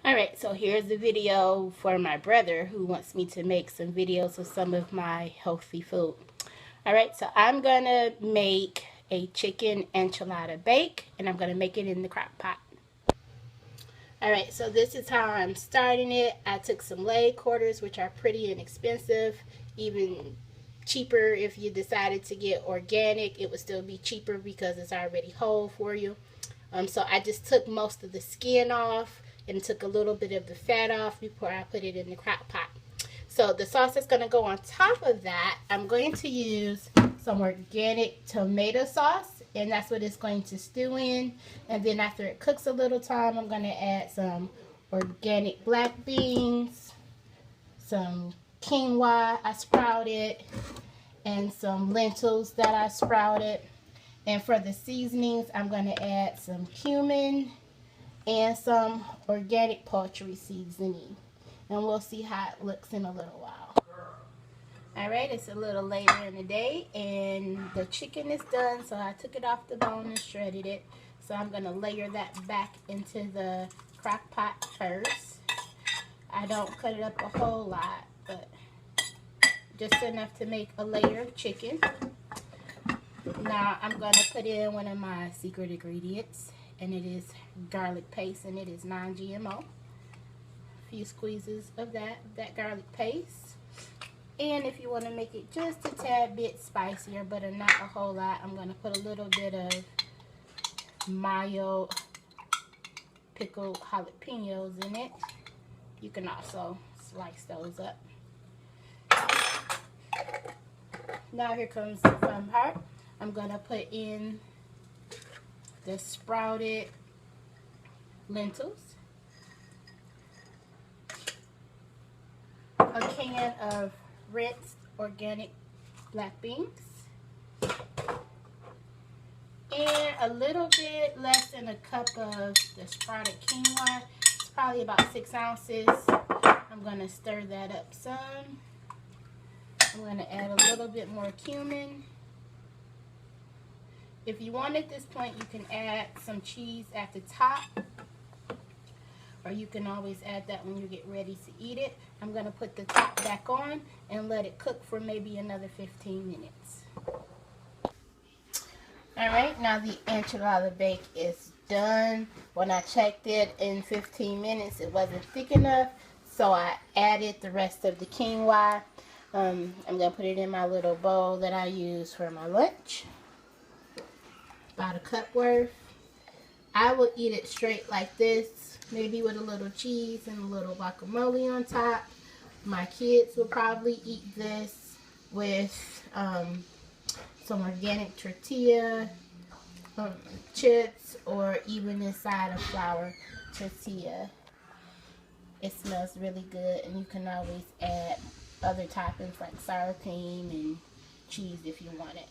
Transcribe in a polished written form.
Alright, so here's the video for my brother who wants me to make some videos of some of my healthy food. Alright, so I'm going to make a chicken enchilada bake, and I'm going to make it in the crock pot. Alright, so this is how I'm starting it. I took some leg quarters, which are pretty inexpensive, even cheaper if you decided to get organic. It would still be cheaper because it's already whole for you. So I just took most of the skin off and took a little bit of the fat off before I put it in the crock pot. So the sauce is going to go on top of that. I'm going to use some organic tomato sauce, and that's what it's going to stew in. And then after it cooks a little time, I'm going to add some organic black beans, some quinoa I sprouted, and some lentils that I sprouted. And for the seasonings, I'm going to add some cumin and some organic poultry seasoning. And we'll see how it looks in a little while. Alright, it's a little later in the day and the chicken is done. So I took it off the bone and shredded it. So I'm going to layer that back into the crock pot first. I don't cut it up a whole lot, but just enough to make a layer of chicken. Now I'm going to put in one of my secret ingredients, and it is garlic paste, and it is non-GMO. A few squeezes of that garlic paste. And if you want to make it just a tad bit spicier, but not a whole lot, I'm going to put a little bit of mild pickled jalapenos in it. You can also slice those up. Now here comes the fun part. I'm going to put in the sprouted lentils, a can of rinsed organic black beans, and a little bit less than a cup of the sprouted quinoa. It's probably about 6 ounces. I'm going to stir that up some. I'm going to add a little bit more cumin. If you want at this point, you can add some cheese at the top, or you can always add that when you get ready to eat it. I'm going to put the top back on and let it cook for maybe another 15 minutes. Alright, now the enchilada bake is done. When I checked it in 15 minutes, it wasn't thick enough, so I added the rest of the quinoa. I'm going to put it in my little bowl that I use for my lunch. About a cup worth. I will eat it straight like this, maybe with a little cheese and a little guacamole on top. My kids will probably eat this with some organic tortilla chips, or even inside a flour tortilla. It smells really good, and you can always add other toppings like sour cream and cheese if you want it.